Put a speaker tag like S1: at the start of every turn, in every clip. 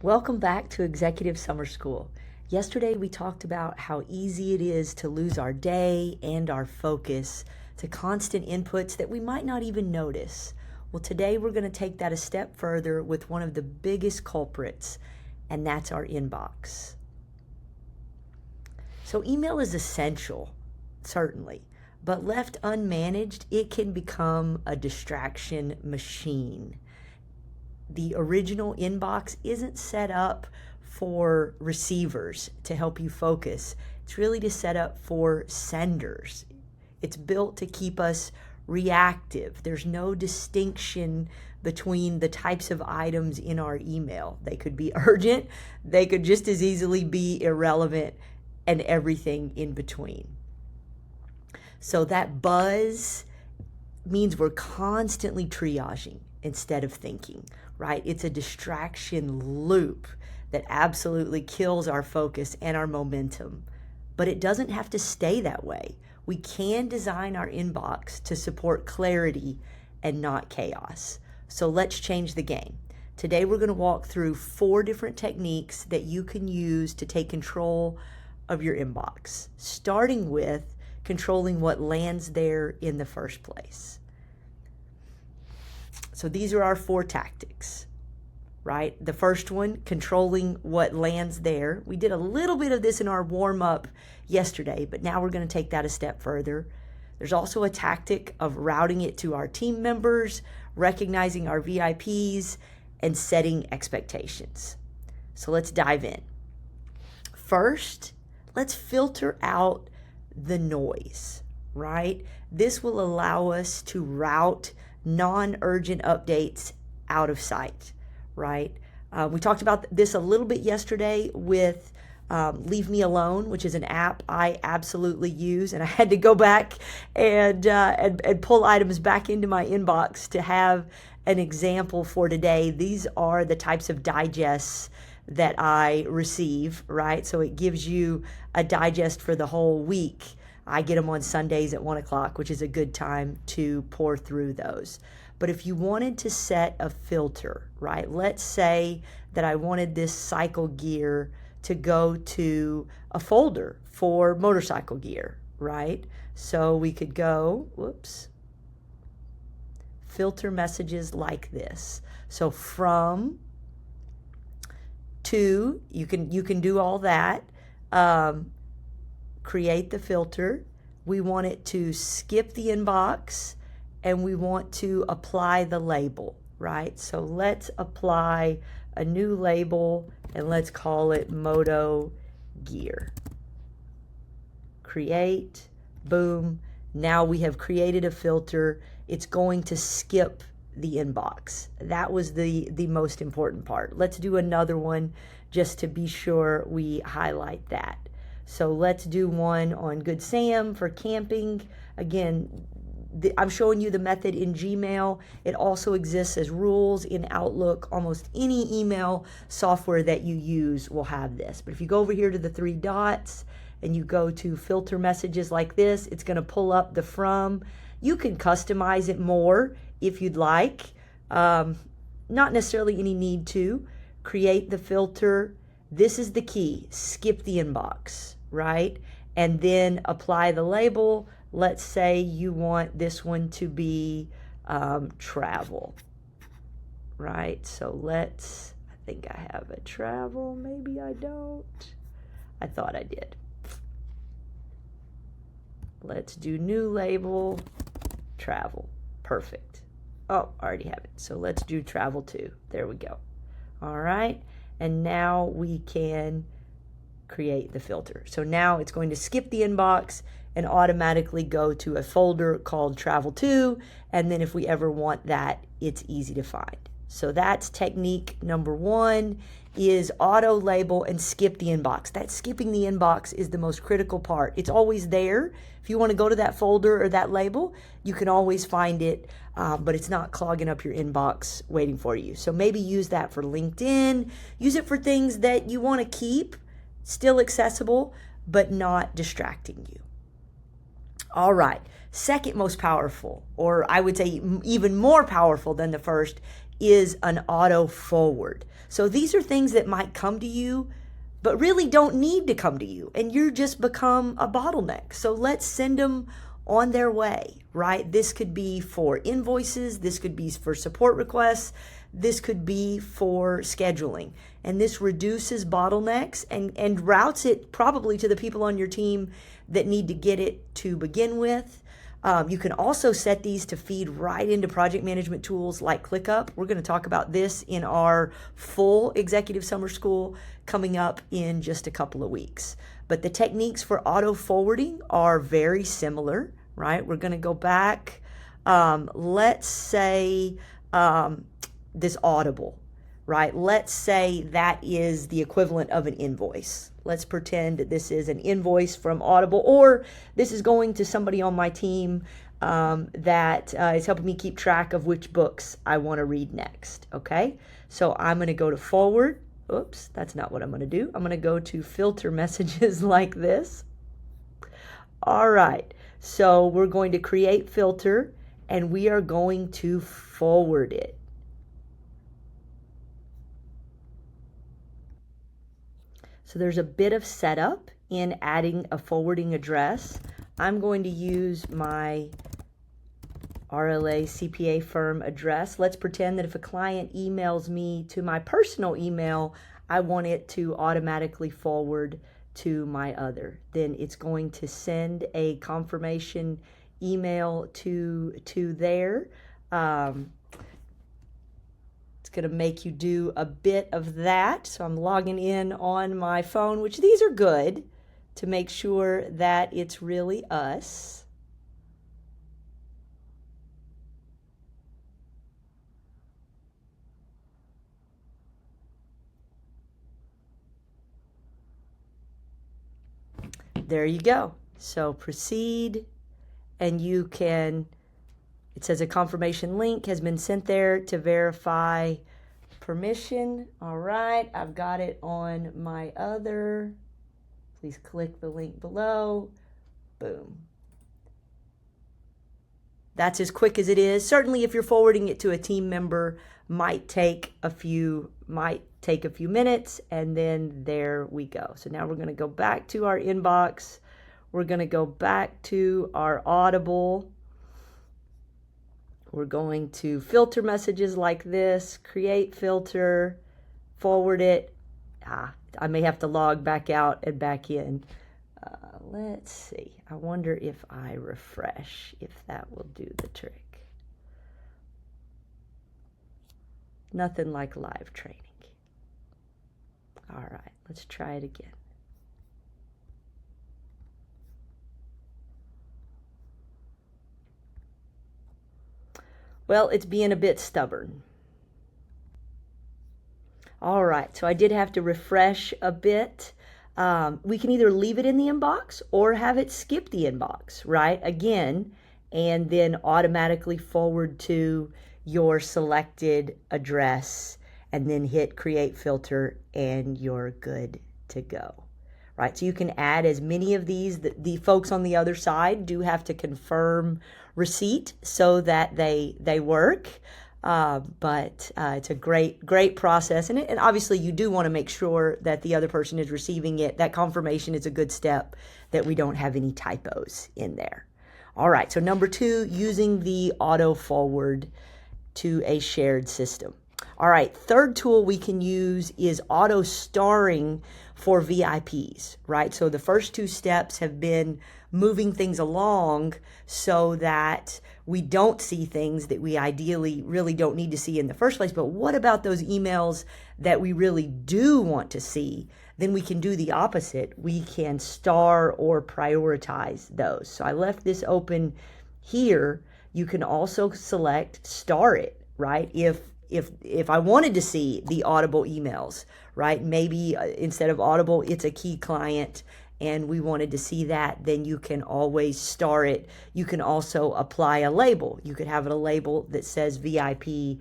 S1: Welcome back to Executive Summer School. Yesterday we talked about how easy it is to lose our day and our focus to constant inputs that we might not even notice. Well, today we're going to take that a step further with one of the biggest culprits, and that's our inbox. So email is essential, certainly, but left unmanaged, it can become a distraction machine. The original inbox isn't set up for receivers to help you focus. It's really to set up for senders. It's built to keep us reactive. There's no distinction between the types of items in our email. They could be urgent, they could just as easily be irrelevant, and everything in between. So that buzz means we're constantly triaging instead of thinking, right? It's a distraction loop that absolutely kills our focus and our momentum. But it doesn't have to stay that way. We can design our inbox to support clarity and not chaos. So let's change the game. Today we're going to walk through 4 different techniques that you can use to take control of your inbox, starting with controlling what lands there in the first place. So these are our 4 tactics, right? The first one, controlling what lands there. We did a little bit of this in our warm-up yesterday, but now we're going to take that a step further. There's also a tactic of routing it to our team members, recognizing our VIPs, and setting expectations. So let's dive in. First, let's filter out the noise, right? This will allow us to route non-urgent updates out of sight, right? We talked about this a little bit yesterday with Leave Me Alone, which is an app I absolutely use, and I had to go back and pull items back into my inbox to have an example for today. These are the types of digests that I receive, right? So it gives you a digest for the whole week. I get them on Sundays at 1 o'clock, which is a good time to pour through those. But if you wanted to set a filter, right? Let's say that I wanted this cycle gear to go to a folder for motorcycle gear, right? So we could go, filter messages like this. So from, to, you can do all that. Create the filter. We want it to skip the inbox, and we want to apply the label, right? So let's apply a new label, and let's call it Moto Gear. Create, boom. Now we have created a filter. It's going to skip the inbox. That was the most important part. Let's do another one just to be sure we highlight that. So let's do one on Good Sam for camping. Again, I'm showing you the method in Gmail. It also exists as rules in Outlook. Almost any email software that you use will have this. But if you go over here to the 3 dots and you go to filter messages like this, it's going to pull up the from. You can customize it more if you'd like. Not necessarily any need to. Create the filter. This is the key. Skip the inbox, right? And then apply the label. Let's say you want this one to be travel, right? So I think I have a travel. Maybe I don't. I thought I did. Let's do new label, travel. Perfect. Oh, I already have it. So let's do travel too. There we go. All right. And now we can create the filter. So now it's going to skip the inbox and automatically go to a folder called Travel To, and then if we ever want that, it's easy to find. So that's technique number 1, is auto label and skip the inbox. That skipping the inbox is the most critical part. It's always there. If you want to go to that folder or that label, you can always find it, but it's not clogging up your inbox waiting for you. So maybe use that for LinkedIn. Use it for things that you want to keep still accessible, but not distracting you. All right, second most powerful, or I would say even more powerful than the first, is an auto forward. So these are things that might come to you, but really don't need to come to you, and you just become a bottleneck. So let's send them on their way, right? This could be for invoices, this could be for support requests, this could be for scheduling. And this reduces bottlenecks and routes it probably to the people on your team that need to get it to begin with. You can also set these to feed right into project management tools like ClickUp. We're going to talk about this in our full executive summer school coming up in just a couple of weeks. But the techniques for auto forwarding are very similar, right? We're going to go back. Let's say this Audible, right? Let's say that is the equivalent of an invoice. Let's pretend that this is an invoice from Audible, or this is going to somebody on my team that is helping me keep track of which books I want to read next, okay? So I'm going to go to forward. Oops, that's not what I'm going to do. I'm going to go to filter messages like this. All right, so we're going to create filter, and we are going to forward it. So there's a bit of setup in adding a forwarding address. I'm going to use my RLA CPA firm address. Let's pretend that if a client emails me to my personal email, I want it to automatically forward to my other. Then it's going to send a confirmation email to there. It's going to make you do a bit of that. So I'm logging in on my phone, which these are good to make sure that it's really us. There you go. So proceed, and you can, it says a confirmation link has been sent there to verify permission. All right, I've got it on my other. Please click the link below. Boom. That's as quick as it is. Certainly if you're forwarding it to a team member, might take a few minutes, and then there we go. So now we're going to go back to our inbox. We're going to go back to our Audible. We're going to filter messages like this, create filter, forward it. I may have to log back out and back in. Let's see. I wonder if I refresh, if that will do the trick. Nothing like live training. All right, let's try it again. Well, it's being a bit stubborn. All right, so I did have to refresh a bit. We can either leave it in the inbox or have it skip the inbox, right? Again, and then automatically forward to your selected address, and then hit create filter, and you're good to go, right? So you can add as many of these. The folks on the other side do have to confirm receipt so that they work. But it's a great process, and obviously you do want to make sure that the other person is receiving it. That confirmation is a good step, that we don't have any typos in there. All right, so number 2, using the auto forward to a shared system. All right, third tool we can use is auto starring for VIPs, right? So the first 2 steps have been moving things along so that we don't see things that we ideally really don't need to see in the first place. But what about those emails that we really do want to see? Then we can do the opposite. We can star or prioritize those. So I left this open here. You can also select star it, right? If I wanted to see the Audible emails, right? Maybe instead of Audible, it's a key client, and we wanted to see that, then you can always star it. You can also apply a label. You could have a label that says VIP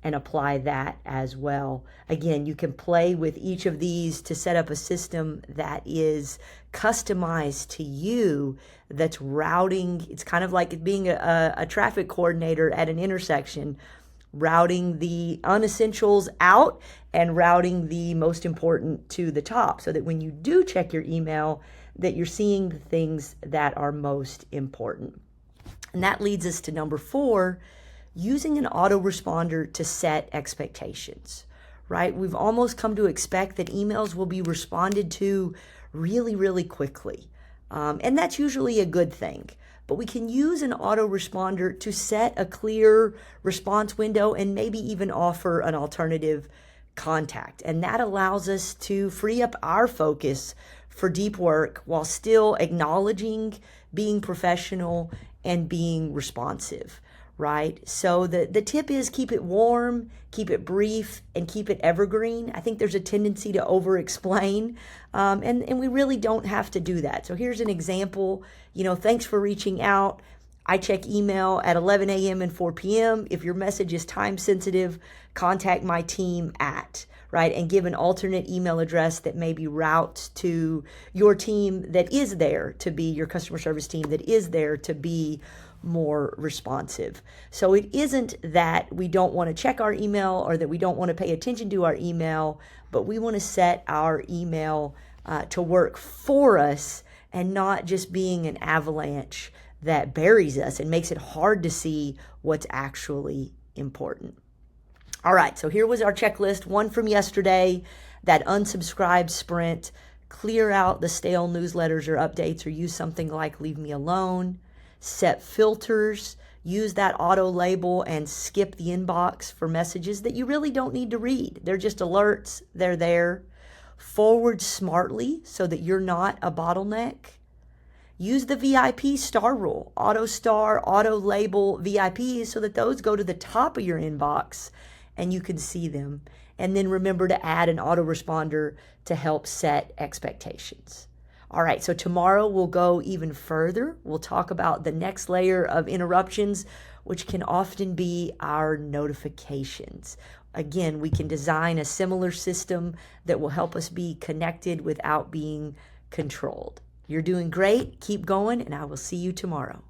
S1: and apply that as well. Again, you can play with each of these to set up a system that is customized to you, that's routing. It's kind of like being a traffic coordinator at an intersection, routing the unessentials out and routing the most important to the top, so that when you do check your email, that you're seeing the things that are most important. And that leads us to number 4, using an autoresponder to set expectations, right? We've almost come to expect that emails will be responded to really, really quickly. And that's usually a good thing. But we can use an autoresponder to set a clear response window and maybe even offer an alternative contact. And that allows us to free up our focus for deep work while still acknowledging, being professional, and being responsive, right? So the tip is keep it warm, keep it brief, and keep it evergreen. I think there's a tendency to over-explain, and we really don't have to do that. So here's an example. Thanks for reaching out. I check email at 11 a.m. and 4 p.m. If your message is time sensitive, contact my team at, right? And give an alternate email address that maybe routes to your team that is there to be your customer service team that is there to be more responsive. So it isn't that we don't want to check our email or that we don't want to pay attention to our email, but we want to set our email to work for us and not just being an avalanche that buries us and makes it hard to see what's actually important. All right, so here was our checklist. 1 from yesterday, that unsubscribe sprint, clear out the stale newsletters or updates, or use something like Leave Me Alone. Set filters, use that auto label and skip the inbox for messages that you really don't need to read. They're just alerts, they're there. Forward smartly so that you're not a bottleneck. Use the VIP star rule, auto star, auto label VIPs so that those go to the top of your inbox and you can see them. And then remember to add an autoresponder to help set expectations. All right, so tomorrow we'll go even further. We'll talk about the next layer of interruptions, which can often be our notifications. Again, we can design a similar system that will help us be connected without being controlled. You're doing great. Keep going, and I will see you tomorrow.